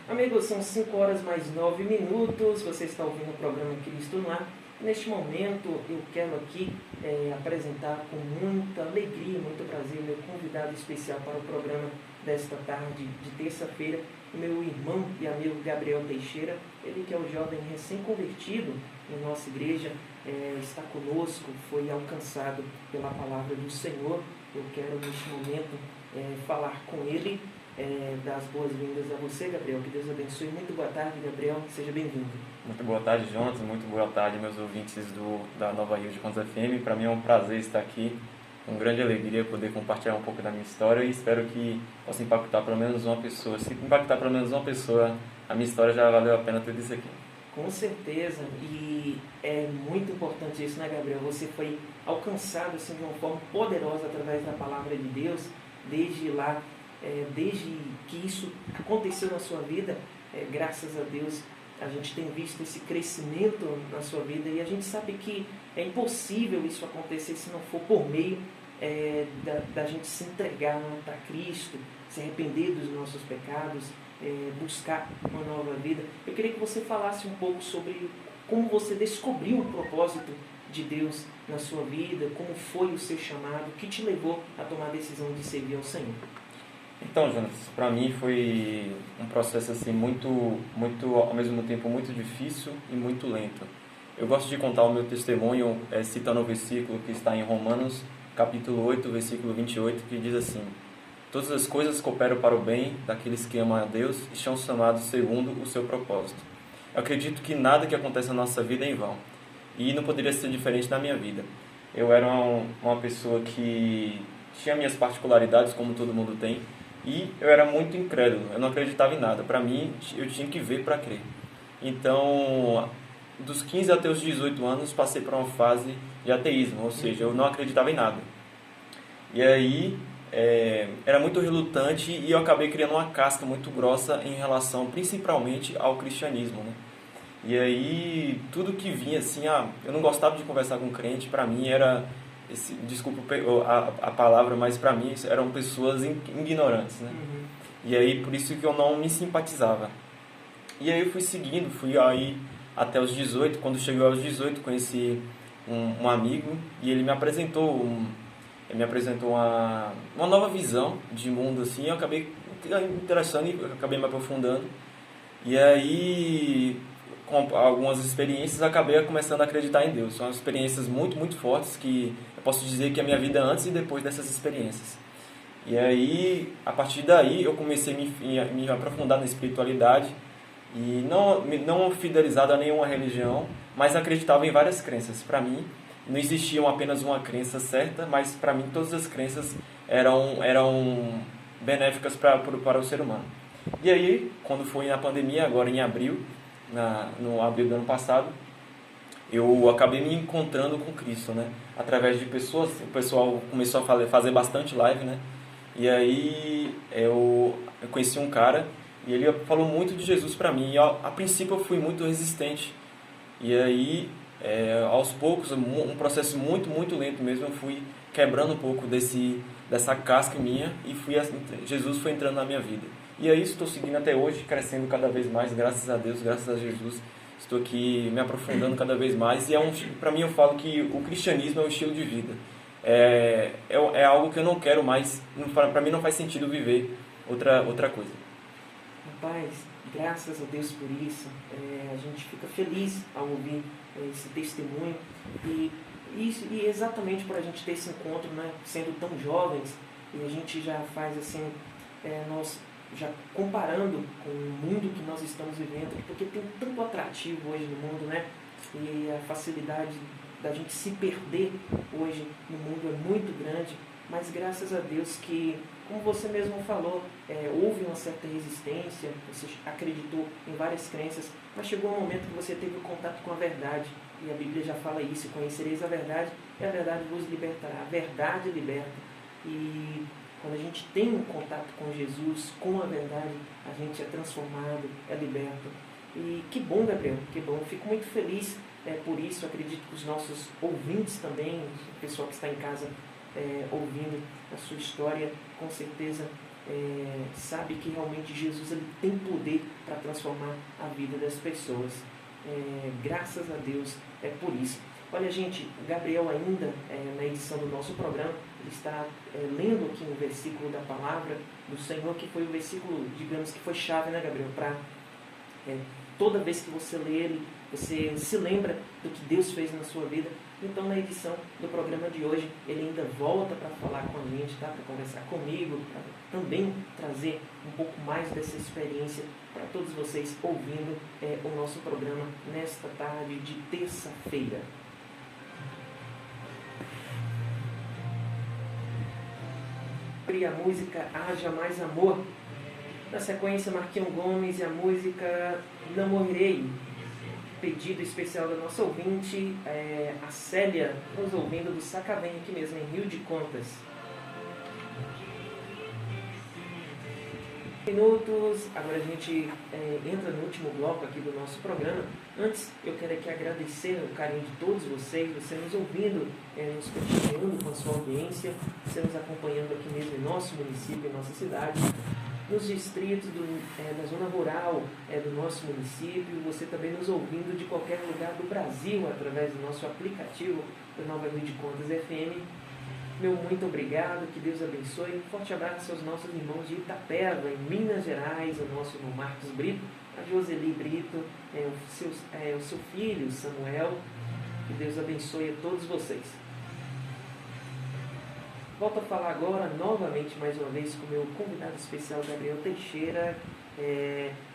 Amigos, são 5 horas mais 9 minutos, você está ouvindo o programa Cristo no Ar. Neste momento eu quero aqui apresentar com muita alegria, muito prazer, meu convidado especial para o programa desta tarde de terça-feira, o meu irmão e amigo Gabriel Teixeira, ele que é o jovem recém-convertido em nossa igreja, está conosco, foi alcançado pela palavra do Senhor. Eu quero neste momento falar com ele, dar as boas-vindas a você, Gabriel. Que Deus abençoe. Muito boa tarde, Gabriel. Seja bem-vindo. Muito boa tarde, Jonas. Muito boa tarde, meus ouvintes da Nova Rio de Contas FM. Para mim é um prazer estar aqui. Com grande alegria poder compartilhar um pouco da minha história e espero que possa impactar pelo menos uma pessoa. Se impactar pelo menos uma pessoa, a minha história já valeu a pena tudo isso aqui. Com certeza. E é muito importante isso, né, Gabriel? Você foi alcançado assim, de uma forma poderosa através da palavra de Deus. Desde lá, desde que isso aconteceu na sua vida, graças a Deus, a gente tem visto esse crescimento na sua vida e a gente sabe que é impossível isso acontecer se não for por meio da gente se entregar para Cristo, se arrepender dos nossos pecados, buscar uma nova vida. Eu queria que você falasse um pouco sobre como você descobriu o propósito de Deus na sua vida, como foi o seu chamado, o que te levou a tomar a decisão de servir ao Senhor. Então, Jonas, para mim foi um processo assim muito, ao mesmo tempo muito difícil e muito lento. Eu gosto de contar o meu testemunho citando o versículo que está em Romanos, capítulo 8, versículo 28, que diz assim: todas as coisas cooperam para o bem daqueles que amam a Deus e são chamados segundo o seu propósito. Eu acredito que nada que acontece na nossa vida é em vão. E não poderia ser diferente na minha vida. Eu era uma pessoa que tinha minhas particularidades, como todo mundo tem, e eu era muito incrédulo, eu não acreditava em nada. Para mim, eu tinha que ver para crer. Então, dos 15 até os 18 anos, passei por uma fase de ateísmo, ou seja, eu não acreditava em nada. E aí, era muito relutante e eu acabei criando uma casca muito grossa em relação, principalmente, ao cristianismo, né? E aí, tudo que vinha assim, eu não gostava de conversar com crente, para mim era, desculpa a palavra, mas para mim eram pessoas ignorantes, né? Uhum. E aí, por isso que eu não me simpatizava. E aí eu fui seguindo, fui aí até os 18, quando cheguei aos 18, conheci um amigo e ele me apresentou uma nova visão de mundo, assim, eu acabei interessando e acabei me aprofundando. E aí, com algumas experiências, acabei começando a acreditar em Deus. São experiências muito, muito fortes que eu posso dizer que é a minha vida antes e depois dessas experiências. E aí, a partir daí, eu comecei a me aprofundar na espiritualidade e não fidelizado a nenhuma religião, mas acreditava em várias crenças. Para mim, não existia apenas uma crença certa, mas para mim todas as crenças eram benéficas para o ser humano. E aí, quando foi na pandemia, agora em abril, no abril do ano passado, eu acabei me encontrando com Cristo, né? Através de pessoas, o pessoal começou a fazer bastante live, né? E aí eu conheci um cara e ele falou muito de Jesus para mim. E a princípio eu fui muito resistente. E aí, aos poucos, um processo muito, muito lento mesmo, eu fui quebrando um pouco dessa casca minha e Jesus foi entrando na minha vida. E é isso, estou seguindo até hoje, crescendo cada vez mais, graças a Deus, graças a Jesus. Estou aqui me aprofundando cada vez mais. E para mim eu falo que o cristianismo é um estilo de vida. É algo que eu não quero mais, para mim não faz sentido viver outra coisa. Rapaz, graças a Deus por isso. A gente fica feliz ao ouvir esse testemunho. E exatamente para a gente ter esse encontro, né, sendo tão jovens, e a gente já faz assim, nós já comparando com o mundo que nós estamos vivendo, porque tem tanto atrativo hoje no mundo, né? E a facilidade da gente se perder hoje no mundo é muito grande, mas graças a Deus que, como você mesmo falou, houve uma certa resistência, você acreditou em várias crenças, mas chegou um momento que você teve contato com a verdade, e a Bíblia já fala isso: conhecereis a verdade, e a verdade vos libertará. A verdade liberta. E quando a gente tem um contato com Jesus, com a verdade, a gente é transformado, é liberto. E que bom, Gabriel, que bom. Fico muito feliz por isso. Acredito que os nossos ouvintes também, o pessoal que está em casa ouvindo a sua história, com certeza sabe que realmente Jesus ele tem poder para transformar a vida das pessoas. Graças a Deus é por isso. Olha, gente, o Gabriel ainda, na edição do nosso programa, ele está lendo aqui um versículo da palavra do Senhor, que foi o versículo, digamos, que foi chave, né, Gabriel? Para toda vez que você lê ele, você se lembra do que Deus fez na sua vida. Então, na edição do programa de hoje, ele ainda volta para falar com a gente, tá? Para conversar comigo, para também trazer um pouco mais dessa experiência para todos vocês ouvindo o nosso programa nesta tarde de terça-feira. E a música Haja Mais Amor. Na sequência, Marquinhos Gomes e a música Não Morrerei. Pedido especial da nossa ouvinte, a Célia, nos ouvindo do Sacavém, aqui mesmo, em Rio de Contas. Minutos, agora a gente entra no último bloco aqui do nosso programa. Antes, eu quero aqui agradecer o carinho de todos vocês, você nos ouvindo, nos prestigiando com a sua audiência, você nos acompanhando aqui mesmo em nosso município, em nossa cidade, nos distritos da zona rural do nosso município, você também nos ouvindo de qualquer lugar do Brasil, através do nosso aplicativo do Nova Rio de Contas FM. Meu muito obrigado, que Deus abençoe. Um forte abraço aos nossos irmãos de Itapeva, em Minas Gerais, ao nosso irmão Marcos Brito, a Joseli Brito, o seu filho Samuel. Que Deus abençoe a todos vocês. Volto a falar agora, novamente, mais uma vez, com o meu convidado especial, Gabriel Teixeira.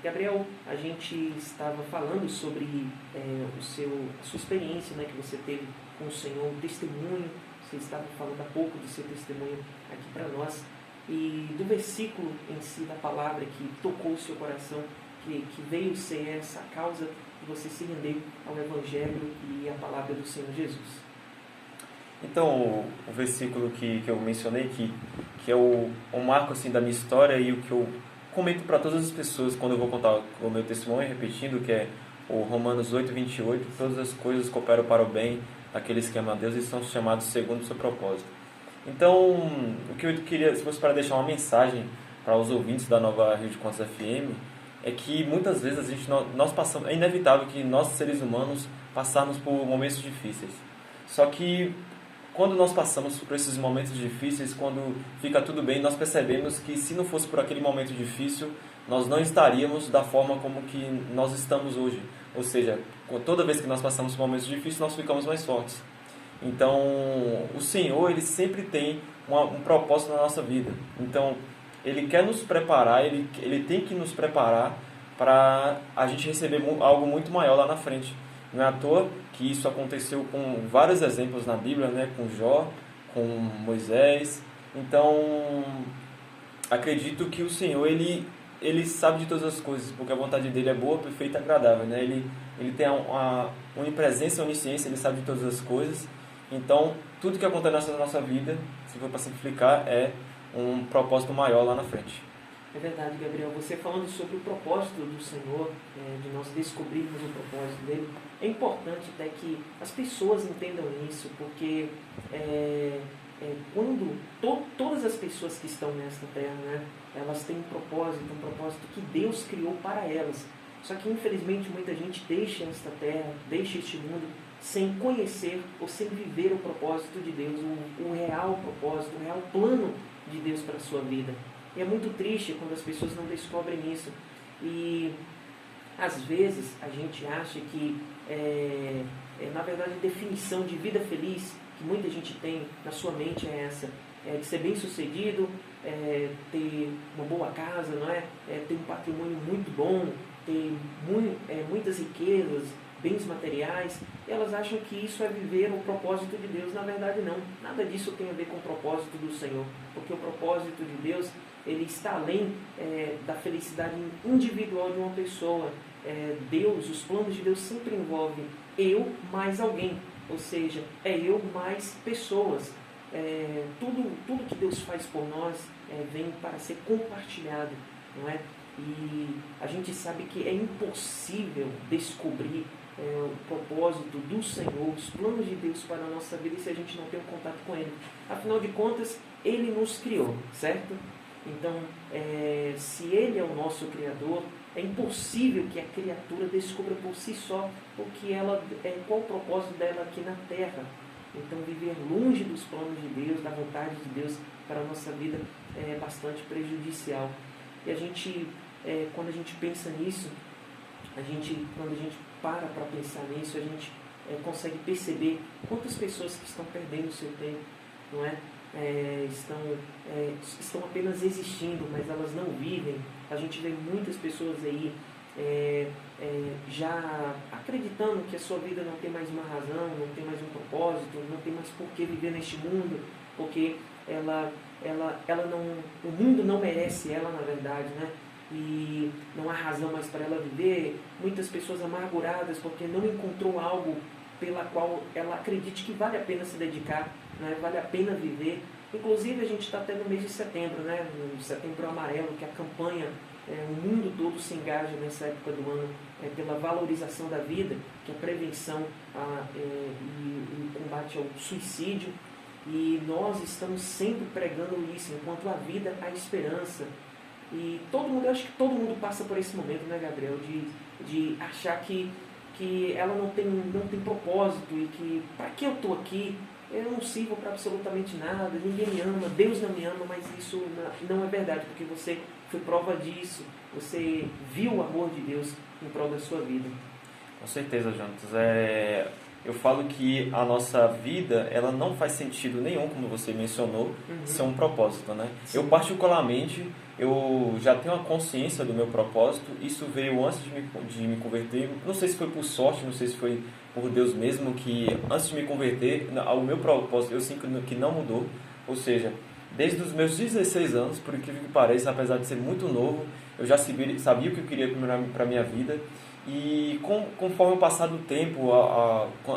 Gabriel, a gente estava falando sobre a sua experiência, né, que você teve com o Senhor, o testemunho. Você estava falando há pouco do seu testemunho aqui para nós, e do versículo em si, da palavra que tocou o seu coração, que veio ser essa causa de você se render ao Evangelho e à palavra do Senhor Jesus. Então, o versículo que eu mencionei, que é o marco assim, da minha história e o que eu comento para todas as pessoas quando eu vou contar o meu testemunho, repetindo, que é o Romanos 8:28, todas as coisas cooperam para o bem daqueles que amam a Deus e são chamados segundo o seu propósito. Então, o que eu queria, se fosse para deixar uma mensagem para os ouvintes da Nova Rio de Contas FM, é que muitas vezes nós passamos, é inevitável que nós, seres humanos, passarmos por momentos difíceis. Só que quando nós passamos por esses momentos difíceis, quando fica tudo bem, nós percebemos que se não fosse por aquele momento difícil, nós não estaríamos da forma como que nós estamos hoje. Ou seja, toda vez que nós passamos por momentos difíceis, nós ficamos mais fortes. Então, o Senhor, Ele sempre tem um propósito na nossa vida. Então, Ele quer nos preparar, Ele tem que nos preparar para a gente receber algo muito maior lá na frente. Não é à toa que isso aconteceu com vários exemplos na Bíblia, né? Com Jó, com Moisés. Então, acredito que o Senhor, Ele sabe de todas as coisas, porque a vontade dele é boa, perfeita e agradável, né? Ele tem uma onipresença, onisciência, Ele sabe de todas as coisas. Então, tudo que acontece na nossa vida, se for para simplificar, é um propósito maior lá na frente. É verdade, Gabriel. Você falando sobre o propósito do Senhor, de nós descobrirmos o propósito dele, é importante até que as pessoas entendam isso, porque quando todas as pessoas que estão nesta terra, né, elas têm um propósito que Deus criou para elas. Só que, infelizmente, muita gente deixa esta terra, deixa este mundo, sem conhecer ou sem viver o propósito de Deus, o real propósito, o real plano de Deus para a sua vida. E é muito triste quando as pessoas não descobrem isso. E, às vezes, a gente acha que, na verdade, a definição de vida feliz que muita gente tem na sua mente é essa, de ser bem-sucedido, ter uma boa casa, não é? Ter um patrimônio muito bom, ter muitas riquezas, bens materiais. Elas acham que isso é viver o propósito de Deus. Na verdade, não. Nada disso tem a ver com o propósito do Senhor, porque o propósito de Deus, ele está além da felicidade individual de uma pessoa. Deus, os planos de Deus sempre envolvem eu mais alguém, ou seja, eu mais pessoas. Tudo que Deus faz por nós vem para ser compartilhado, não é? E a gente sabe que é impossível descobrir o propósito do Senhor, os planos de Deus para a nossa vida, se a gente não tem um contato com Ele. Afinal de contas, Ele nos criou, certo? Então, se Ele é o nosso Criador, é impossível que a criatura descubra por si só qual o propósito dela aqui na Terra. Então, viver longe dos planos de Deus, da vontade de Deus para a nossa vida é bastante prejudicial. E quando a gente pensa nisso, quando a gente para pensar nisso, a gente consegue perceber quantas pessoas que estão perdendo o seu tempo, não é? Estão apenas existindo, mas elas não vivem. A gente vê muitas pessoas aí já acreditando que a sua vida não tem mais uma razão, não tem mais um propósito, não tem mais por que viver neste mundo, porque o mundo não merece ela, na verdade, né? E não há razão mais para ela viver. Muitas pessoas amarguradas porque não encontrou algo pela qual ela acredite que vale a pena se dedicar, né? Vale a pena viver. Inclusive, a gente está até no mês de setembro, né? No Setembro Amarelo, que a campanha, o mundo todo se engaja nessa época do ano pela valorização da vida, que é a prevenção e o combate ao suicídio. E nós estamos sempre pregando isso, enquanto a vida, a esperança. E eu acho que todo mundo passa por esse momento, né, Gabriel, de achar que ela não tem propósito e que, para que eu estou aqui? Eu não sirvo para absolutamente nada, ninguém me ama, Deus não me ama, mas isso não é verdade, porque você foi prova disso, você viu o amor de Deus em prol da sua vida. Com certeza, Jonas. Eu falo que a nossa vida, ela não faz sentido nenhum, como você mencionou, ser um propósito, né? Sim. Eu particularmente, eu já tenho a consciência do meu propósito. Isso veio antes de me converter. Não sei se foi por sorte, não sei se foi por Deus mesmo, que antes de me converter, o meu propósito eu sinto que não mudou. Ou seja, desde os meus 16 anos, por incrível que pareça, apesar de ser muito novo, eu já sabia o que eu queria para a minha vida. E conforme o passar do tempo,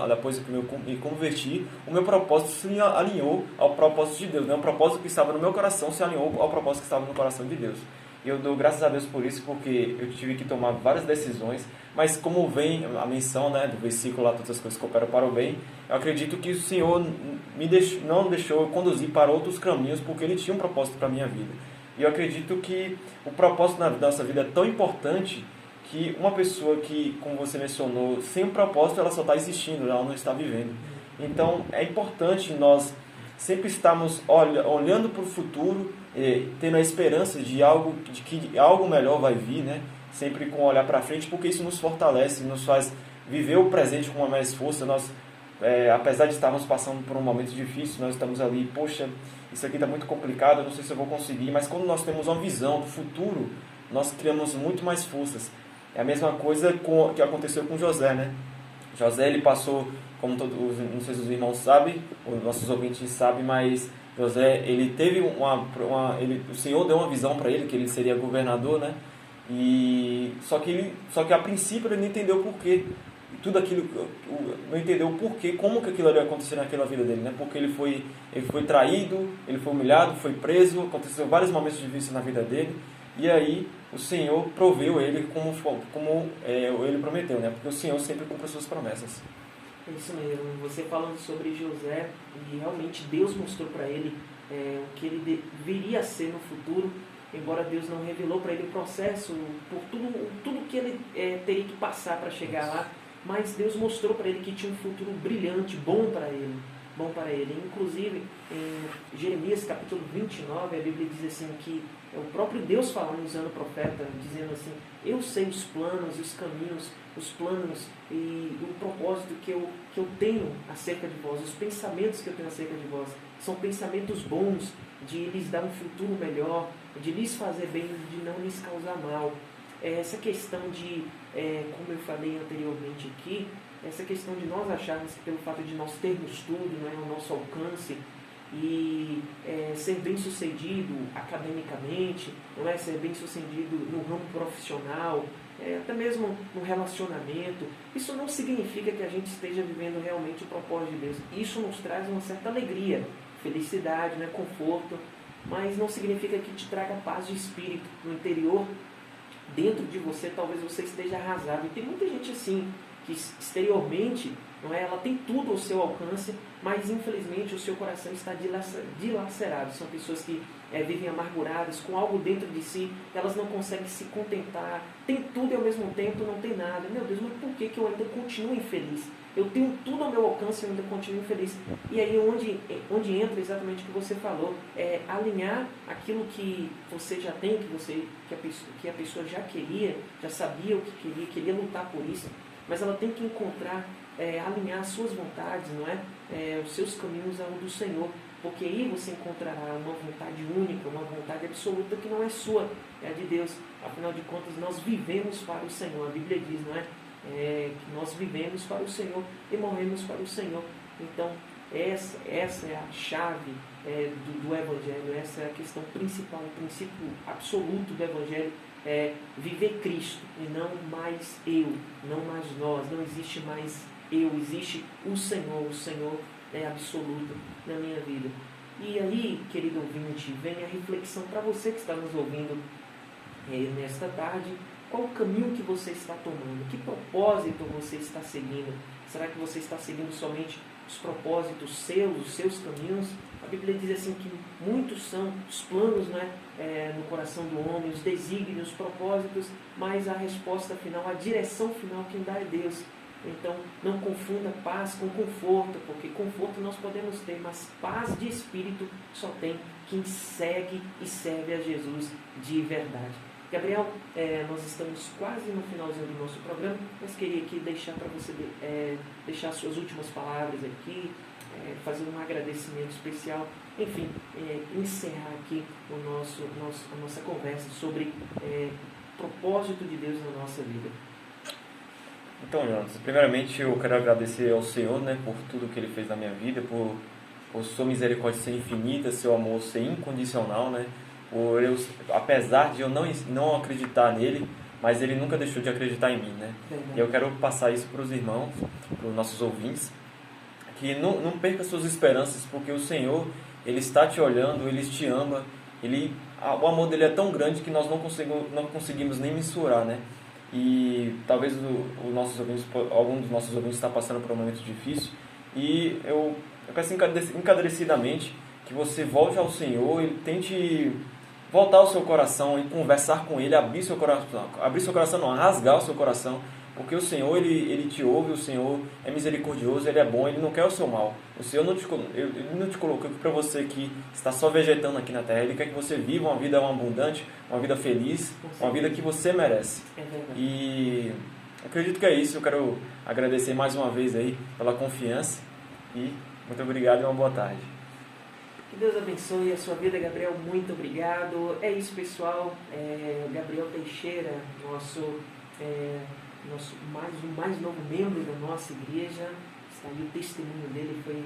depois que eu me converti, o meu propósito se alinhou ao propósito de Deus, né? O propósito que estava no meu coração se alinhou ao propósito que estava no coração de Deus. E eu dou graças a Deus por isso, porque eu tive que tomar várias decisões, mas como vem a menção, né, do versículo lá, todas as coisas cooperam para o bem, eu acredito que o Senhor não deixou eu conduzir para outros caminhos, porque Ele tinha um propósito para a minha vida. E eu acredito que o propósito na nossa vida é tão importante que uma pessoa que, como você mencionou, sem um propósito, ela só está existindo, ela não está vivendo. Então, é importante nós sempre estarmos olhando para o futuro, tendo a esperança de que algo melhor vai vir, né? Sempre com olhar para frente, porque isso nos fortalece, nos faz viver o presente com mais força. Nós, apesar de estarmos passando por um momento difícil, nós estamos ali, poxa, isso aqui está muito complicado, eu não sei se eu vou conseguir, mas quando nós temos uma visão do futuro, nós criamos muito mais forças. É a mesma coisa que aconteceu com José, né? José, ele passou, como não sei se os irmãos sabem, os nossos ouvintes sabem, mas José, ele teve o Senhor deu uma visão para ele, que ele seria governador, né? Só que a princípio ele não entendeu o porquê. Tudo aquilo, não entendeu o porquê, como que aquilo ia acontecer naquela vida dele, né? Porque ele foi traído, ele foi humilhado, foi preso, aconteceu vários momentos difíceis na vida dele. E aí o Senhor proveu ele como ele prometeu, né? Porque o Senhor sempre cumpre as suas promessas. É isso mesmo. Você falando sobre José, e realmente Deus mostrou para ele o que ele viria a ser no futuro, embora Deus não revelou para ele o processo, por tudo que ele teria que passar para chegar lá, mas Deus mostrou para ele que tinha um futuro brilhante, bom para ele. Inclusive, em Jeremias capítulo 29, a Bíblia diz assim que é o próprio Deus falando, usando o profeta, dizendo assim: eu sei os planos, os caminhos, os planos e o propósito que eu tenho acerca de vós, os pensamentos que eu tenho acerca de vós, são pensamentos bons, de lhes dar um futuro melhor, de lhes fazer bem, de não lhes causar mal. Essa questão de, como eu falei anteriormente aqui, essa questão de nós acharmos que pelo fato de nós termos tudo, não é ao nosso alcance, e ser bem sucedido academicamente, não é ser bem sucedido no ramo profissional, até mesmo no relacionamento, isso não significa que a gente esteja vivendo realmente o propósito de Deus. Isso nos traz uma certa alegria, felicidade, né, conforto, mas não significa que te traga paz de espírito no interior. Dentro de você, talvez você esteja arrasado. E tem muita gente assim, que exteriormente, não é, ela tem tudo ao seu alcance, mas infelizmente o seu coração está dilacerado. São pessoas que vivem amarguradas, com algo dentro de si, elas não conseguem se contentar, tem tudo e ao mesmo tempo não tem nada. Meu Deus, mas por que eu ainda continuo infeliz? Eu tenho tudo ao meu alcance e eu ainda continuo infeliz. E aí onde entra exatamente o que você falou, é alinhar aquilo que você já tem, que a pessoa já queria, já sabia o que queria lutar por isso, mas ela tem que encontrar, alinhar as suas vontades, não é? Os seus caminhos ao do Senhor, porque aí você encontrará uma vontade única, uma vontade absoluta que não é sua, é a de Deus. Afinal de contas, nós vivemos para o Senhor. A Bíblia diz, não é? Que nós vivemos para o Senhor e morremos para o Senhor. Então, essa é a chave do Evangelho, essa é a questão principal, o princípio absoluto do Evangelho, é viver Cristo e não mais eu, não mais nós, não existe mais eu, existe o Senhor é absoluto na minha vida. E aí, querido ouvinte, vem a reflexão para você que está nos ouvindo nesta tarde. Qual o caminho que você está tomando? Que propósito você está seguindo? Será que você está seguindo somente os propósitos seus, os seus caminhos? A Bíblia diz assim que muitos são os planos, né, no coração do homem, os desígnios, os propósitos, mas a resposta final, a direção final, quem dá é Deus. Então, não confunda paz com conforto, porque conforto nós podemos ter, mas paz de espírito só tem quem segue e serve a Jesus de verdade. Gabriel, nós estamos quase no finalzinho do nosso programa, mas queria aqui deixar para você deixar suas últimas palavras aqui, fazer um agradecimento especial, enfim, encerrar aqui a nossa conversa sobre propósito de Deus na nossa vida. Então, Jonas, primeiramente eu quero agradecer ao Senhor, né, por tudo que Ele fez na minha vida, por sua misericórdia ser infinita, seu amor ser incondicional, né, apesar de eu não acreditar nele, mas Ele nunca deixou de acreditar em mim, né. E eu quero passar isso para os irmãos, para os nossos ouvintes, que não perca suas esperanças, porque o Senhor, Ele está te olhando, Ele te ama, o amor dele é tão grande que nós não conseguimos nem mensurar, né. E talvez algum dos nossos ouvintes está passando por um momento difícil, e eu peço encarecidamente que você volte ao Senhor e tente voltar ao seu coração e conversar com Ele, abrir seu coração não, rasgar o seu coração, porque o Senhor, Ele te ouve, o Senhor é misericordioso, Ele é bom, Ele não quer o seu mal. O Senhor não te colocou aqui para você que está só vegetando aqui na terra. Ele quer que você viva uma vida abundante, uma vida feliz, uma vida que você merece. E acredito que é isso. Eu quero agradecer mais uma vez aí pela confiança e muito obrigado e uma boa tarde. Que Deus abençoe a sua vida, Gabriel. Muito obrigado. É isso, pessoal. Gabriel Teixeira, nosso mais novo membro da nossa igreja. Está aí o testemunho dele, foi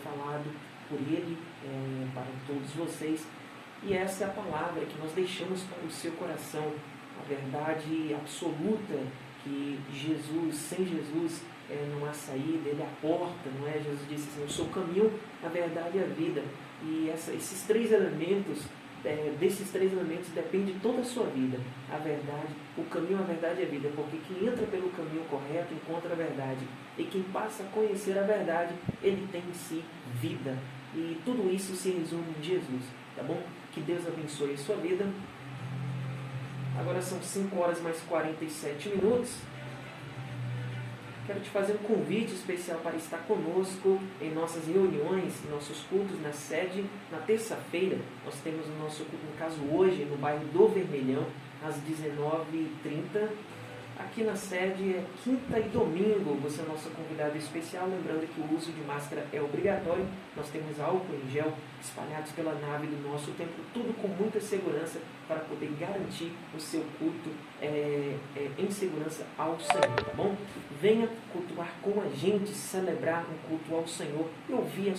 falado por ele para todos vocês. E essa é a palavra que nós deixamos para o seu coração. A verdade absoluta que sem Jesus não há saída, Ele é a porta, não é? Jesus disse assim, eu sou o caminho, a verdade e a vida. E esses três elementos, desses três elementos depende toda a sua vida. A verdade, o caminho, a verdade e a vida. Porque quem entra pelo caminho correto encontra a verdade. E quem passa a conhecer a verdade, ele tem em si vida. E tudo isso se resume em Jesus, tá bom? Que Deus abençoe a sua vida. Agora são 5 horas mais 47 minutos. Quero te fazer um convite especial para estar conosco em nossas reuniões, em nossos cultos na sede. Na terça-feira, nós temos o nosso culto, no caso hoje, no bairro do Vermelhão, às 19h30. Aqui na sede é quinta e domingo. Você é o nosso convidado especial. Lembrando que o uso de máscara é obrigatório. Nós temos álcool em gel espalhados pela nave do nosso templo. Tudo com muita segurança para poder garantir o seu culto em segurança ao Senhor, tá bom? Venha cultuar com a gente, celebrar um culto ao Senhor e ouvir a